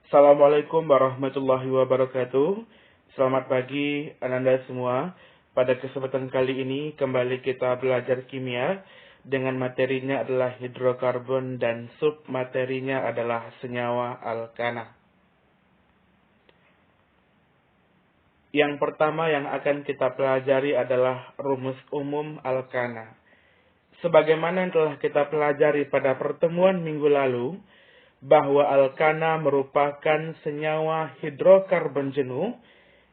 Assalamualaikum warahmatullahi wabarakatuh. Selamat pagi Ananda semua. Pada kesempatan kali ini kembali kita belajar kimia dengan materinya adalah hidrokarbon dan submaterinya adalah senyawa alkana. Yang pertama yang akan kita pelajari adalah rumus umum alkana. Sebagaimana yang telah kita pelajari pada pertemuan minggu lalu, bahwa alkana merupakan senyawa hidrokarbon jenuh,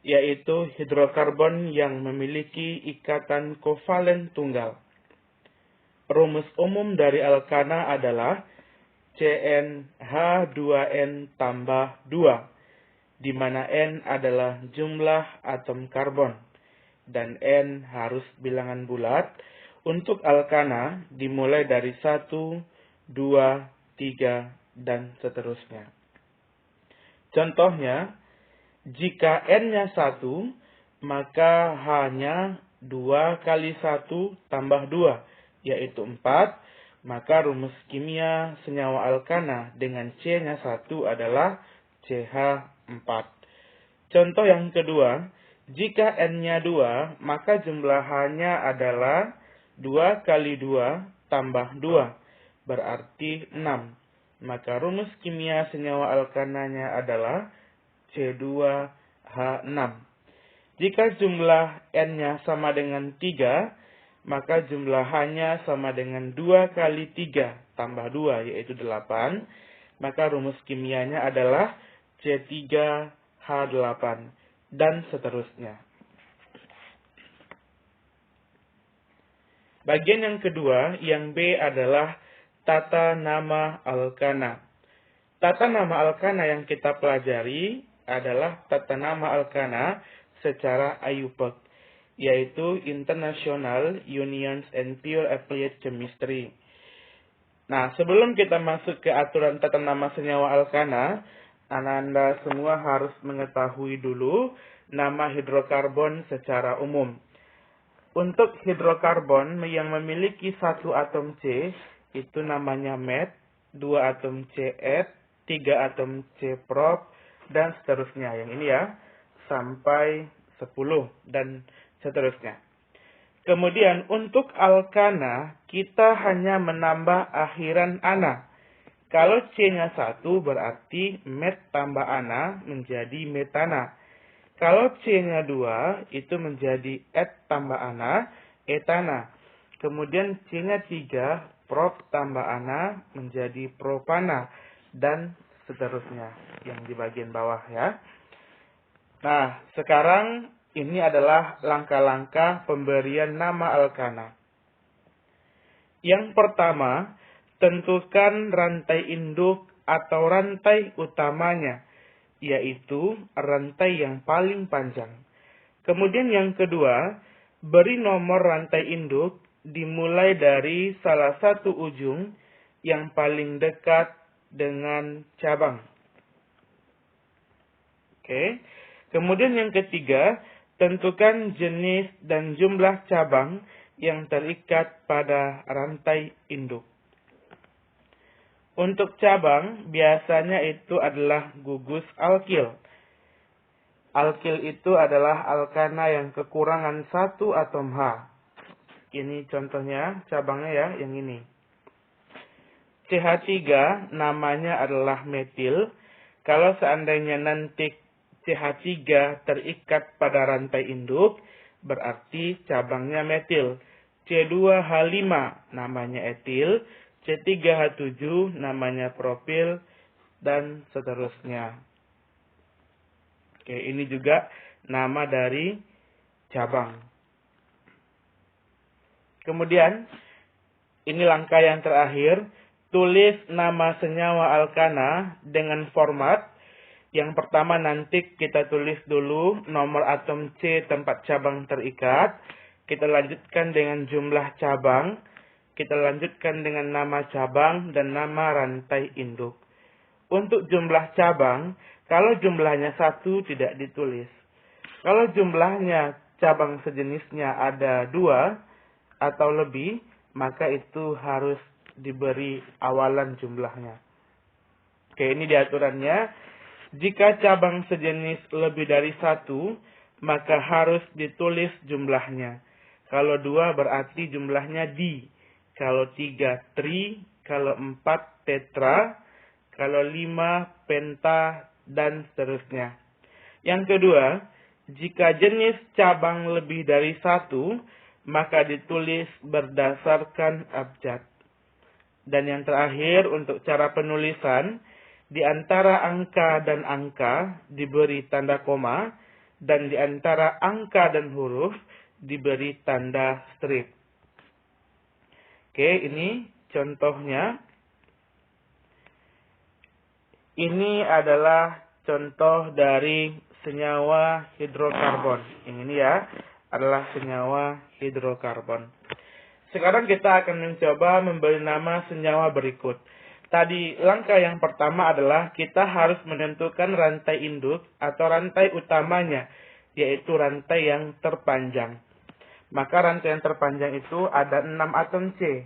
yaitu hidrokarbon yang memiliki ikatan kovalen tunggal. Rumus umum dari alkana adalah CnH2n tambah 2, di mana N adalah jumlah atom karbon, dan N harus bilangan bulat. Untuk alkana dimulai dari 1, 2, 3, dan seterusnya. Contohnya, jika N-nya 1, maka H-nya 2 kali 1 tambah 2, yaitu 4. Maka rumus kimia senyawa alkana dengan C-nya 1 adalah CH4. Contoh yang kedua, jika N-nya 2, maka jumlah H-nya adalah 2 kali 2 tambah 2, berarti 6. Maka rumus kimia senyawa alkananya adalah C2H6. Jika jumlah N-nya sama dengan 3, maka jumlah H-nya sama dengan 2 kali 3 tambah 2, yaitu 8. Maka rumus kimianya adalah C3H8, dan seterusnya. Bagian yang kedua, yang B adalah tata nama alkana. Tata nama alkana yang kita pelajari adalah tata nama alkana secara IUPAC, yaitu International Unions and Pure Applied Chemistry. Nah, sebelum kita masuk ke aturan tata nama senyawa alkana, Anda semua harus mengetahui dulu nama hidrokarbon secara umum. Untuk hidrokarbon yang memiliki 1 atom C, itu namanya met, 2 atom C-eth, 3 atom C-prop, dan seterusnya. Yang ini ya, sampai 10, dan seterusnya. Kemudian untuk alkana, kita hanya menambah akhiran ana. Kalau C-nya 1, berarti met tambah ana menjadi metana. Kalau C-nya 2, itu menjadi et tambah ana, etana. Kemudian C-nya 3, prop tambah ana, menjadi propana. Dan seterusnya, yang di bagian bawah ya. Nah, sekarang ini adalah langkah-langkah pemberian nama alkana. Yang pertama, tentukan rantai induk atau rantai utamanya, yaitu rantai yang paling panjang. Kemudian yang kedua, beri nomor rantai induk dimulai dari salah satu ujung yang paling dekat dengan cabang. Oke. Kemudian yang ketiga, tentukan jenis dan jumlah cabang yang terikat pada rantai induk. Untuk cabang, biasanya itu adalah gugus alkil. Alkil itu adalah alkana yang kekurangan 1 atom H. Ini contohnya cabangnya ya, yang ini. CH3 namanya adalah metil. Kalau seandainya nanti CH3 terikat pada rantai induk, berarti cabangnya metil. C2H5 namanya etil. C3H7 namanya propil, dan seterusnya. Oke, ini juga nama dari cabang. Kemudian, ini langkah yang terakhir, tulis nama senyawa alkana dengan format. Yang pertama nanti kita tulis dulu nomor atom C tempat cabang terikat. Kita lanjutkan dengan jumlah cabang. Kita lanjutkan dengan nama cabang dan nama rantai induk. Untuk jumlah cabang, kalau jumlahnya 1 tidak ditulis. Kalau jumlahnya cabang sejenisnya ada 2 atau lebih, maka itu harus diberi awalan jumlahnya. Oke, ini diaturannya. Jika cabang sejenis lebih dari satu, maka harus ditulis jumlahnya. Kalau 2 berarti jumlahnya di. Kalau 3 tri, kalau 4 tetra, kalau 5 penta, dan seterusnya. Yang kedua, jika jenis cabang lebih dari satu, maka ditulis berdasarkan abjad. Dan yang terakhir, untuk cara penulisan, di antara angka dan angka diberi tanda koma, dan di antara angka dan huruf diberi tanda strip. Oke, ini contohnya. Ini adalah contoh dari senyawa hidrokarbon. Ini ya, adalah senyawa hidrokarbon. Sekarang kita akan mencoba memberi nama senyawa berikut. Tadi langkah yang pertama adalah kita harus menentukan rantai induk atau rantai utamanya, yaitu rantai yang terpanjang. Maka rantai yang terpanjang itu ada 6 atom C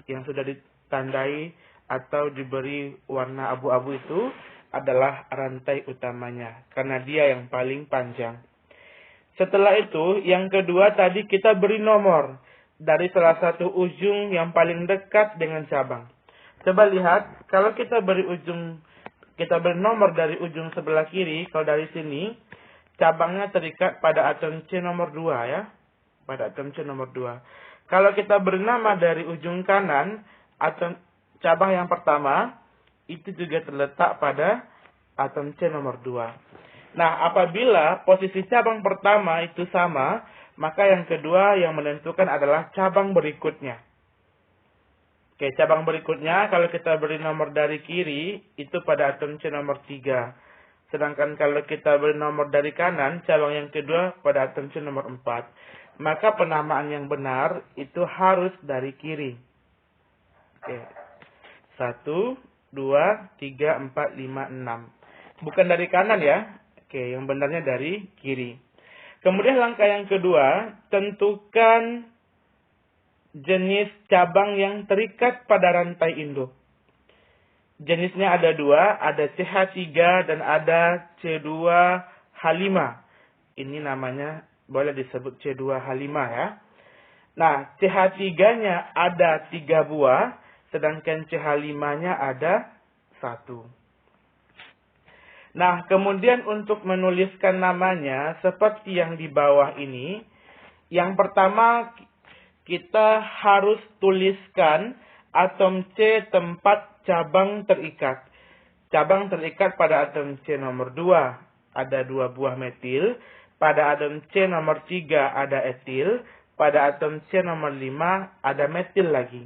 yang sudah ditandai atau diberi warna abu-abu, itu adalah rantai utamanya karena dia yang paling panjang. Setelah itu, yang kedua tadi kita beri nomor dari salah satu ujung yang paling dekat dengan cabang. Coba lihat, kalau kita beri nomor dari ujung sebelah kiri, kalau dari sini, cabangnya terikat pada atom C nomor 2 ya. Pada atom C nomor 2. Kalau kita beri nama dari ujung kanan, atom cabang yang pertama, itu juga terletak pada atom C nomor 2. Nah, apabila posisi cabang pertama itu sama, maka yang kedua yang menentukan adalah cabang berikutnya. Oke, cabang berikutnya kalau kita beri nomor dari kiri, itu pada atom C nomor 3. Sedangkan kalau kita beri nomor dari kanan, cabang yang kedua pada atom C nomor 4. Maka penamaan yang benar itu harus dari kiri. Oke. 1, 2, 3, 4, 5, 6. Bukan dari kanan ya. Oke, yang benarnya dari kiri. Kemudian langkah yang kedua, tentukan jenis cabang yang terikat pada rantai induk. Jenisnya ada 2, ada CH3 dan ada C2H5. Ini namanya boleh disebut C2H5 ya. Nah, CH3-nya ada 3 buah, sedangkan CH5-nya ada 1. Nah, kemudian untuk menuliskan namanya seperti yang di bawah ini, yang pertama kita harus tuliskan atom C tempat cabang terikat. Cabang terikat pada atom C nomor 2 ada 2 buah metil, pada atom C nomor 3 ada etil, pada atom C nomor 5 ada metil lagi.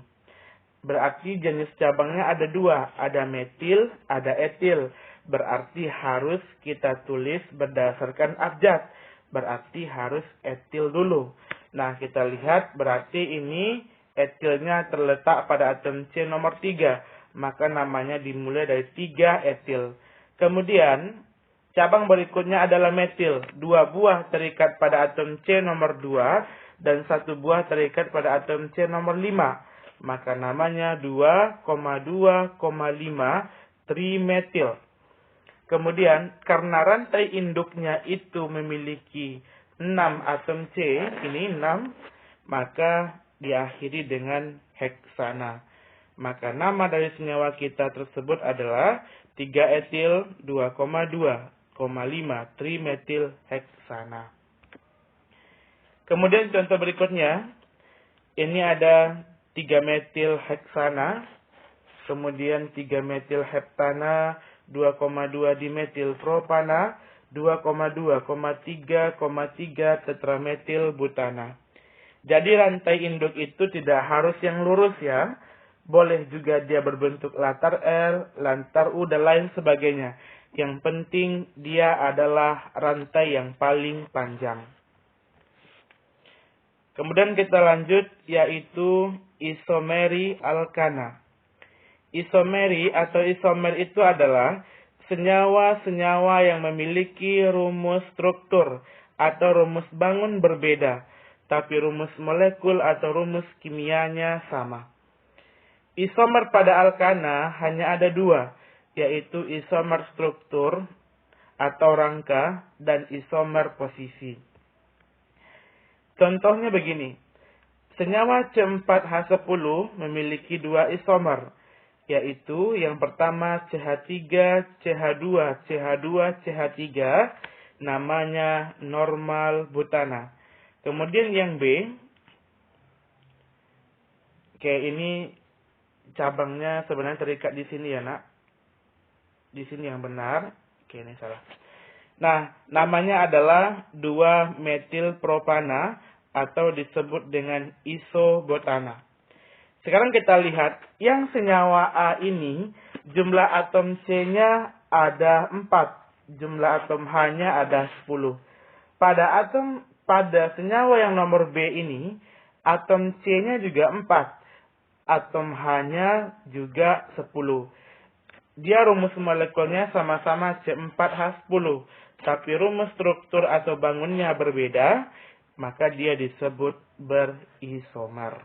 Berarti jenis cabangnya ada 2, ada metil, ada etil. Berarti harus kita tulis berdasarkan abjad. Berarti harus etil dulu. Nah, kita lihat berarti ini etilnya terletak pada atom C nomor 3. Maka namanya dimulai dari 3 etil. Kemudian, cabang berikutnya adalah metil. 2 buah terikat pada atom C nomor 2 dan 1 buah terikat pada atom C nomor 5. Maka namanya 2,2,5 trimetil. Kemudian, karena rantai induknya itu memiliki 6 atom C, ini 6, maka diakhiri dengan heksana. Maka nama dari senyawa kita tersebut adalah 3 etil 2,2,5 trimetil heksana. Kemudian contoh berikutnya, ini ada 3 metil heksana, kemudian 3 metil heptana, 2,2 dimetil propana, 2,2,3,3 tetrametil butana. Jadi rantai induk itu tidak harus yang lurus ya. Boleh juga dia berbentuk latar L, latar U, dan lain sebagainya. Yang penting dia adalah rantai yang paling panjang. Kemudian kita lanjut, yaitu isomeri alkana. Isomeri atau isomer itu adalah senyawa-senyawa yang memiliki rumus struktur atau rumus bangun berbeda, tapi rumus molekul atau rumus kimianya sama. Isomer pada alkana hanya ada 2, yaitu isomer struktur atau rangka, dan isomer posisi. Contohnya begini. Senyawa C4H10 memiliki 2 isomer, yaitu yang pertama CH3, CH2, CH2, CH3, namanya normal butana. Kemudian yang B, oke, ini cabangnya sebenarnya terikat di sini ya nak. Di sini yang benar. Oke, ini salah. Nah, namanya adalah 2-metilpropana atau disebut dengan isobutana. Sekarang kita lihat, yang senyawa A ini jumlah atom C-nya ada 4, jumlah atom H-nya ada 10. Pada senyawa yang nomor B ini, atom C-nya juga 4, atom H-nya juga 10. Dia rumus molekulnya sama-sama C4H10, tapi rumus struktur atau bangunnya berbeda, maka dia disebut berisomer.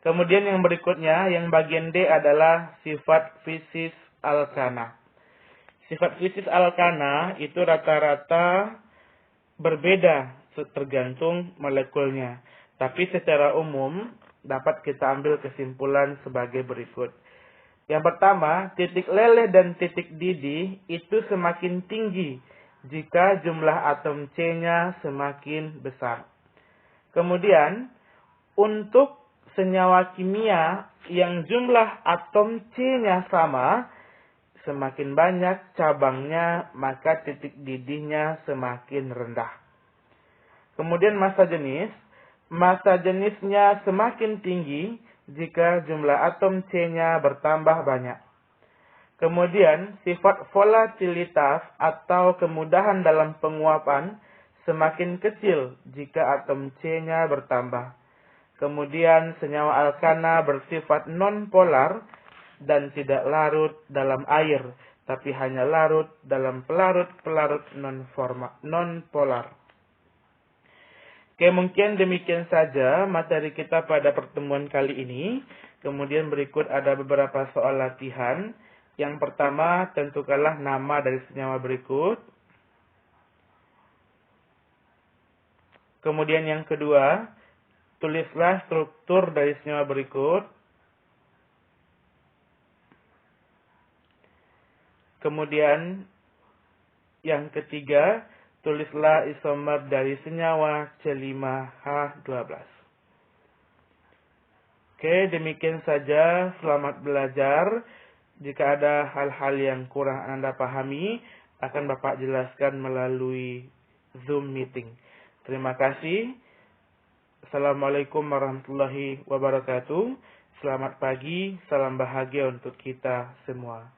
Kemudian yang berikutnya, yang bagian D adalah sifat fisis alkana. Sifat fisis alkana itu rata-rata berbeda tergantung molekulnya. Tapi secara umum dapat kita ambil kesimpulan sebagai berikut. Yang pertama, titik leleh dan titik didih itu semakin tinggi jika jumlah atom C-nya semakin besar. Kemudian, untuk senyawa kimia yang jumlah atom C-nya sama, semakin banyak cabangnya, maka titik didihnya semakin rendah. Kemudian massa jenisnya semakin tinggi jika jumlah atom C-nya bertambah banyak. Kemudian, sifat volatilitas atau kemudahan dalam penguapan semakin kecil jika atom C-nya bertambah. Kemudian, senyawa alkana bersifat non-polar dan tidak larut dalam air, tapi hanya larut dalam pelarut-pelarut non-polar. Oke, mungkin demikian saja materi kita pada pertemuan kali ini. Kemudian berikut ada beberapa soal latihan. Yang pertama, tentukanlah nama dari senyawa berikut. Kemudian yang kedua, tulislah struktur dari senyawa berikut. Kemudian yang ketiga, tulislah isomer dari senyawa C5H12. Oke, demikian saja. Selamat belajar. Jika ada hal-hal yang kurang Anda pahami, akan Bapak jelaskan melalui Zoom meeting. Terima kasih. Assalamualaikum warahmatullahi wabarakatuh. Selamat pagi, salam bahagia untuk kita semua.